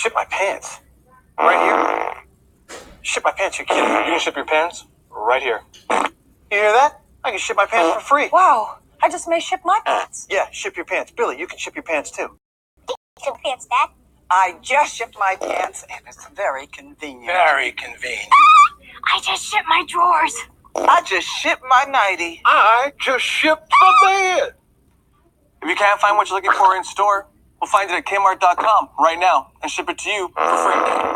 ship my pants. Right here. Ship my pants, you kidding? You can ship your pants right here. You hear that? I can ship my pants for free. Wow, I just may ship my pants. Yeah, ship your pants. Billy, you can ship your pants too. Ship pants, Dad. I just shipped my pants, and it's very convenient. Very convenient. I just shipped my drawers. I just shipped my nightie. I just shipped the bed. If you can't find what you're looking for in store, we'll find it at Kmart.com right now and ship it to you for free.